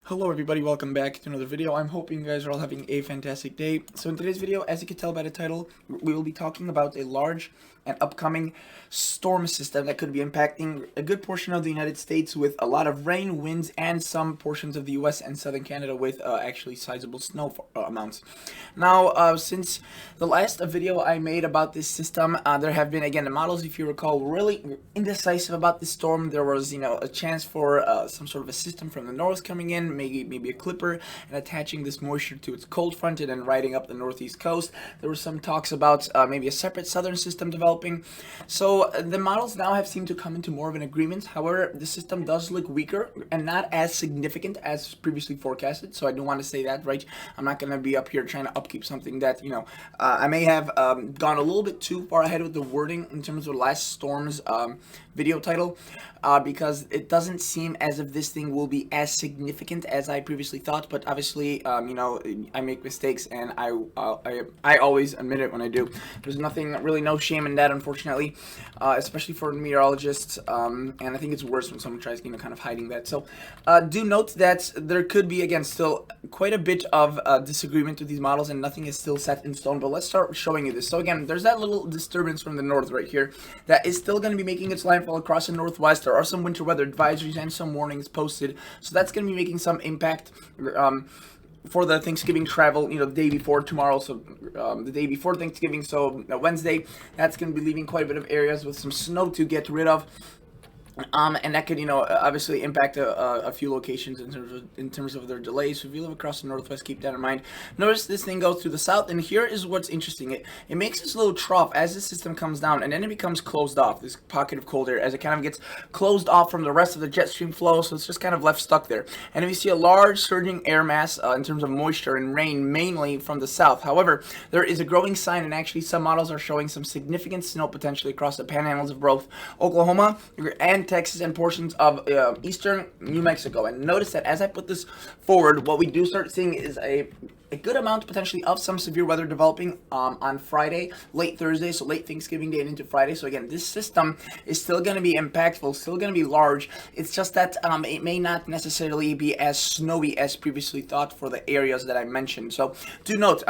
Hello everybody, welcome back to another video. I'm hoping you guys are all having a fantastic day. So in today's video, as you can tell by the title, we will be talking about a large and upcoming storm system that could be impacting a good portion of the United States with a lot of rain, winds, and some portions of the US and southern Canada with actually sizable snow amounts. Now, since the last video I made about this system, there have been, again, the models, if you recall, really indecisive about this storm. There was, a chance for some sort of a system from the north coming in, maybe a clipper, and attaching this moisture to its cold front and then riding up the northeast coast. There were some talks about maybe a separate southern system developing. So the models now have seemed to come into more of an agreement. However, the system does look weaker and not as significant as previously forecasted. So I do want to say that, right? I'm not going to be up here trying to upkeep something that, I may have gone a little bit too far ahead with the wording in terms of last storm's video title, because it doesn't seem as if this thing will be as significant as I previously thought. But obviously, I make mistakes, and I always admit it when I do. There's really no shame in that, unfortunately, especially for meteorologists. And I think it's worse when someone tries, kind of hiding that. So do note that there could be, again, still quite a bit of disagreement with these models, and nothing is still set in stone. But let's start showing you this. So again, there's that little disturbance from the north right here that is still going to be making its landfall across the northwest. There are some winter weather advisories and some warnings posted, so that's going to be making some impact for the Thanksgiving travel, the day before tomorrow, so the day before Thanksgiving, so Wednesday, that's going to be leaving quite a bit of areas with some snow to get rid of. And that could, obviously impact a few locations in terms of their delays. So if you live across the northwest, keep that in mind. Notice this thing goes through the south, and here is what's interesting. It makes this little trough as the system comes down, and then it becomes closed off, this pocket of cold air, as it kind of gets closed off from the rest of the jet stream flow, so it's just kind of left stuck there. And we see a large surging air mass in terms of moisture and rain, mainly from the south. However, there is a growing sign, and actually some models are showing some significant snow potentially across the panhandles of both Oklahoma and Texas and portions of eastern New Mexico. And notice that as I put this forward, what we do start seeing is a good amount potentially of some severe weather developing on Friday, late Thursday, so late Thanksgiving Day and into Friday. So again, this system is still going to be impactful, still going to be large. It's just that it may not necessarily be as snowy as previously thought for the areas that I mentioned. So do note,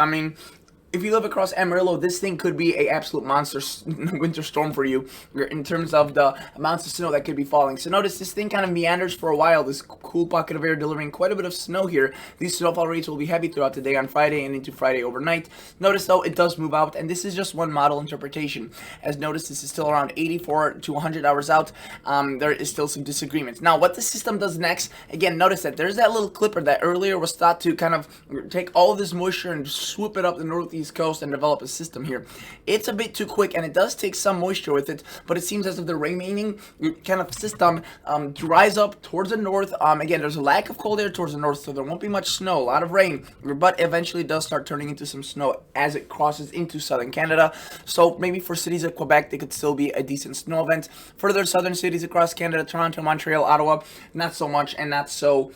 if you live across Amarillo, this thing could be a absolute monster winter storm for you in terms of the amounts of snow that could be falling. So notice this thing kind of meanders for a while, this cool pocket of air delivering quite a bit of snow here. These snowfall rates will be heavy throughout the day on Friday and into Friday overnight. Notice though, it does move out, and this is just one model interpretation. As notice, this is still around 84 to 100 hours out. There is still some disagreements. Now, what the system does next, again, notice that there's that little clipper that earlier was thought to kind of take all of this moisture and swoop it up the northeast coast and develop a system here. It's a bit too quick, and it does take some moisture with it, but it seems as if the remaining kind of system dries up towards the north. Again, there's a lack of cold air towards the north, so there won't be much snow, a lot of rain, but eventually it does start turning into some snow as it crosses into southern Canada. So maybe for cities of Quebec, they could still be a decent snow event. Further southern cities across Canada, Toronto, Montreal, Ottawa, not so much, and not so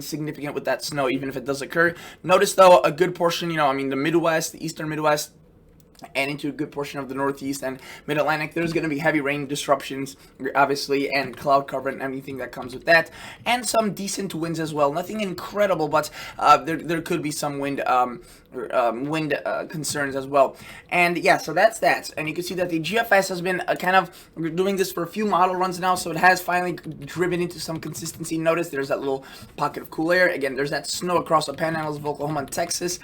significant with that snow, even if it does occur. Notice though, a good portion, the Midwest, the eastern Midwest, and into a good portion of the Northeast and Mid-Atlantic, there's going to be heavy rain disruptions, obviously, and cloud cover and everything that comes with that, and some decent winds as well. Nothing incredible, but there could be some wind concerns as well. And yeah, so that's that. And you can see that the GFS has been kind of doing this for a few model runs now, so it has finally driven into some consistency. Notice there's that little pocket of cool air. Again, there's that snow across the panhandles of Oklahoma and Texas.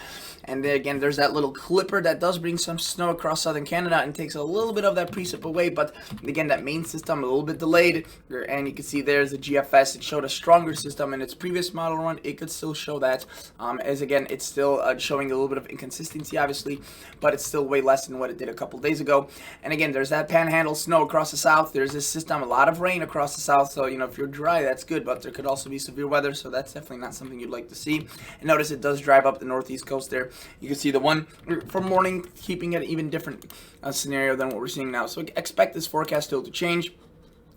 And then again, there's that little clipper that does bring some snow across southern Canada and takes a little bit of that precip away. But again, that main system a little bit delayed. And you can see there's the GFS. It showed a stronger system in its previous model run. It could still show that. As again, it's still showing a little bit of inconsistency, obviously, but it's still way less than what it did a couple days ago. And again, there's that panhandle snow across the south. There's this system, a lot of rain across the south. So, if you're dry, that's good, but there could also be severe weather. So that's definitely not something you'd like to see. And notice it does drive up the northeast coast there. You can see the one from morning keeping it even different scenario than what we're seeing now. So expect this forecast still to change.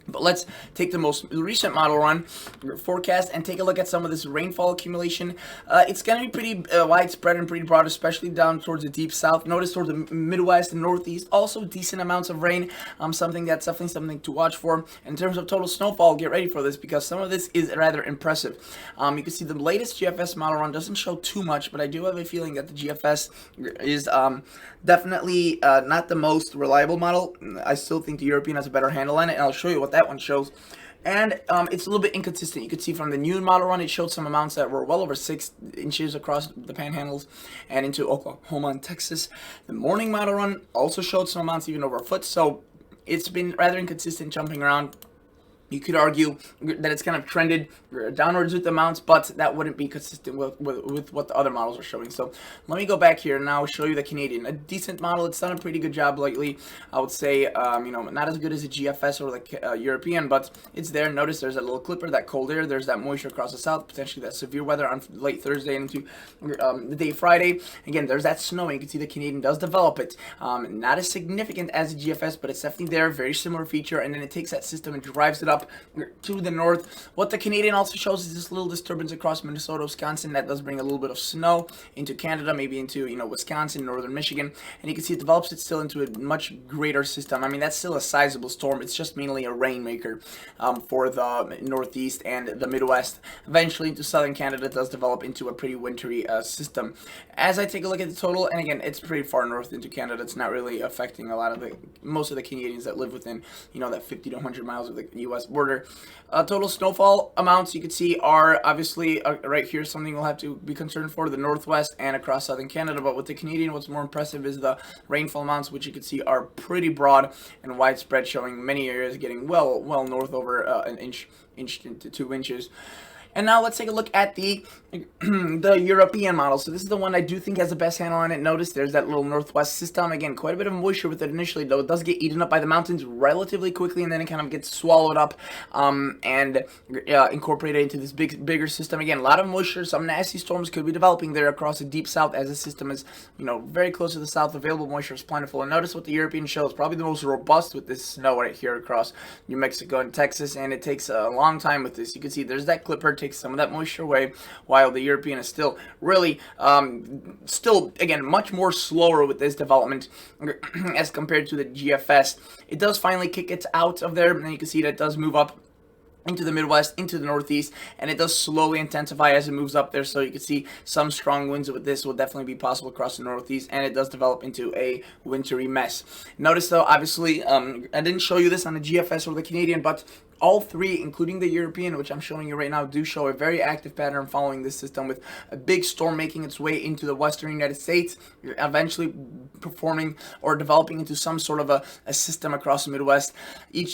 But let's take the most recent model run forecast and take a look at some of this rainfall accumulation. It's going to be pretty widespread and pretty broad, especially down towards the deep south. Notice towards the Midwest and Northeast, also decent amounts of rain. Something that's definitely something to watch for. In terms of total snowfall, get ready for this because some of this is rather impressive. You can see the latest GFS model run doesn't show too much, but I do have a feeling that the GFS is definitely not the most reliable model. I still think the European has a better handle on it, and I'll show you what that one shows. And it's a little bit inconsistent. You could see from the new model run, it showed some amounts that were well over 6 inches across the panhandles and into Oklahoma and Texas. The morning model run also showed some amounts even over a foot, so it's been rather inconsistent, jumping around. You could argue that it's kind of trended downwards with the amounts, but that wouldn't be consistent with what the other models are showing. So let me go back here and now show you the Canadian. A decent model. It's done a pretty good job lately. I would say, not as good as the GFS or the European, but it's there. Notice there's that little clipper, that cold air. There's that moisture across the south, potentially that severe weather on late Thursday and into the day Friday. Again, there's that snow, and you can see the Canadian does develop it. Not as significant as the GFS, but it's definitely there. Very similar feature, and then it takes that system and drives it up to the north. What the Canadian also shows is this little disturbance across Minnesota, Wisconsin that does bring a little bit of snow into Canada, maybe into Wisconsin, northern Michigan, and you can see it develops it still into a much greater system. I mean, that's still a sizable storm. It's just mainly a rainmaker for the Northeast and the Midwest. Eventually into southern Canada, it does develop into a pretty wintry system. As I take a look at the total, and again, it's pretty far north into Canada. It's not really affecting a lot of most of the Canadians that live within that 50 to 100 miles of the U.S. border. Total snowfall amounts you can see are obviously right here, something we'll have to be concerned for, the Northwest and across southern Canada. But with the Canadian, what's more impressive is the rainfall amounts, which you can see are pretty broad and widespread, showing many areas getting well north over an inch to 2 inches. And now let's take a look at the European model. So this is the one I do think has the best handle on it. Notice there's that little northwest system. Again, quite a bit of moisture with it initially, though. It does get eaten up by the mountains relatively quickly, and then it kind of gets swallowed up and incorporated into this bigger system. Again, a lot of moisture. Some nasty storms could be developing there across the deep south, as the system is, very close to the south. Available moisture is plentiful. And notice what the European shows. Probably the most robust with this snow right here across New Mexico and Texas, and it takes a long time with this. You can see there's that clipper, takes some of that moisture away, while the European is still really, again, much more slower with this development as compared to the GFS. It does finally kick it out of there, and you can see that it does move up into the Midwest, into the Northeast, and it does slowly intensify as it moves up there. So you can see some strong winds with this will definitely be possible across the Northeast, and it does develop into a wintry mess. Notice though, obviously, I didn't show you this on the GFS or the Canadian, but all three, including the European, which I'm showing you right now, do show a very active pattern following this system, with a big storm making its way into the western United States, eventually performing or developing into some sort of a system across the Midwest.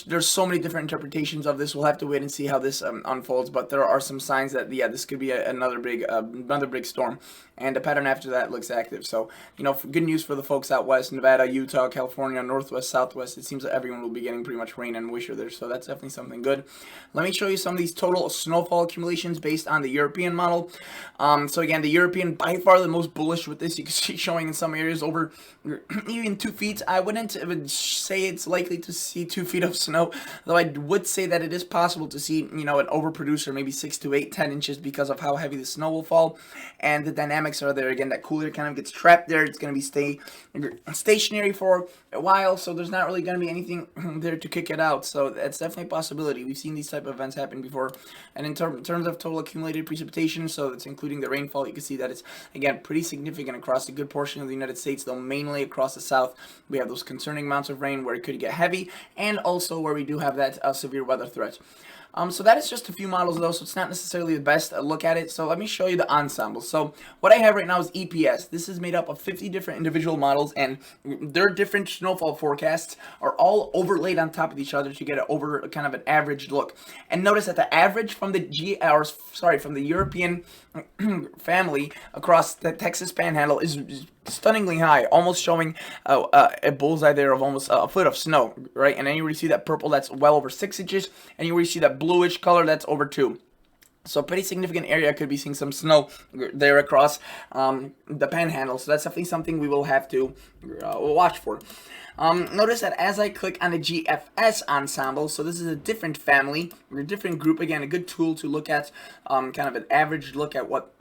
There's so many different interpretations of this. We'll have to wait and see how this unfolds, but there are some signs that this could be another big storm, and the pattern after that looks active. So good news for the folks out west, Nevada, Utah, California, Northwest, Southwest. It seems that everyone will be getting pretty much rain and moisture there, so that's definitely something good. Let me show you some of these total snowfall accumulations based on the European model. So again, the European by far the most bullish with this. You can see showing in some areas over even 2 feet. I wouldn't say it's likely to see 2 feet of snow, though I would say that it is possible to see an overproducer, maybe 6 to 8, 10 inches, because of how heavy the snow will fall, and the dynamics are there. Again, that cooler kind of gets trapped there. It's going to be stationary for a while, so there's not really going to be anything there to kick it out. So that's definitely a possibility. We've seen these type of events happen before. And in terms of total accumulated precipitation, so it's including the rainfall, you can see that it's, again, pretty significant across a good portion of the United States, though mainly across the south. We have those concerning amounts of rain where it could get heavy, and also where we do have that severe weather threat. So that is just a few models though, so it's not necessarily the best look at it. So let me show you the ensemble. So what I have right now is EPS. This is made up of 50 different individual models, and their different snowfall forecasts are all overlaid on top of each other to get kind of an average look. And notice that the average from the from the European family across the Texas Panhandle is stunningly high, almost showing a bullseye there of almost a foot of snow, right? And then you already see that purple that's well over 6 inches, and you already see that bluish color that's over 2. So a pretty significant area could be seeing some snow there across the panhandle. So that's definitely something we will have to watch for. Notice that as I click on the GFS ensemble, so this is a different family, or a different group, again, a good tool to look at, kind of an average look at what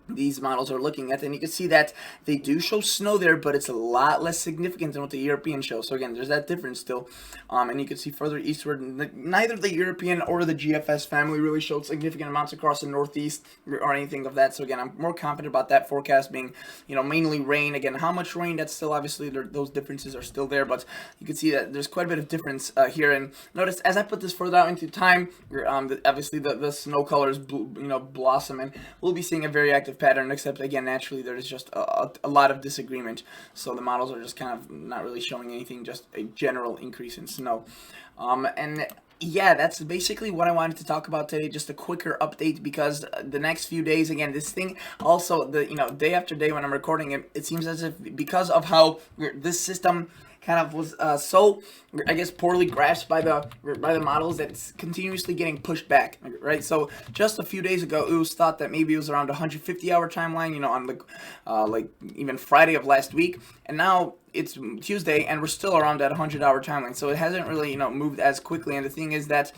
these models are looking at, and you can see that they do show snow there, but it's a lot less significant than what the European shows. So again, there's that difference still, and you can see further eastward, neither the European or the GFS family really showed significant amounts across the northeast or anything of that. So again, I'm more confident about that forecast being, mainly rain. Again, how much rain, that's still obviously those differences are still there, but you can see that there's quite a bit of difference here. And notice as I put this further out into time, obviously the snow colors blossom, and we'll be seeing a very active pattern, except again, naturally there's just a lot of disagreement, so the models are just kind of not really showing anything, just a general increase in snow. And yeah, that's basically what I wanted to talk about today, just a quicker update, because the next few days, again, this thing also, day after day when I'm recording it, it seems as if because of how this system kind of was so, I guess, poorly grasped by the models, that it's continuously getting pushed back, right? So just a few days ago, it was thought that maybe it was around 150-hour timeline, on the like even Friday of last week, and now it's Tuesday and we're still around that 100-hour timeline. So it hasn't really, moved as quickly. And the thing is that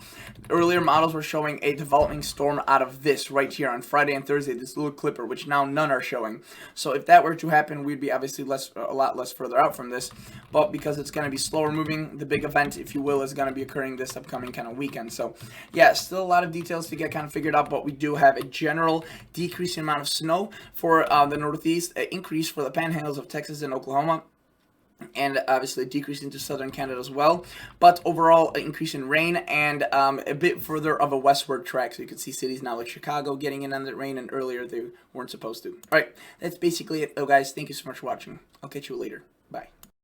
earlier models were showing a developing storm out of this right here on Friday and Thursday, this little clipper, which now none are showing. So if that were to happen, we'd be obviously a lot less further out from this. But because it's going to be slower moving, the big event, if you will, is going to be occurring this upcoming kind of weekend. So yeah, still a lot of details to get kind of figured out, but we do have a general decrease in amount of snow for the Northeast, an increase for the panhandles of Texas and Oklahoma, and obviously a decrease into southern Canada as well, but overall an increase in rain, and a bit further of a westward track. So you can see cities now like Chicago getting in on that rain, and earlier they weren't supposed to. All right, that's basically it though, guys. Thank you so much for watching. I'll catch you later.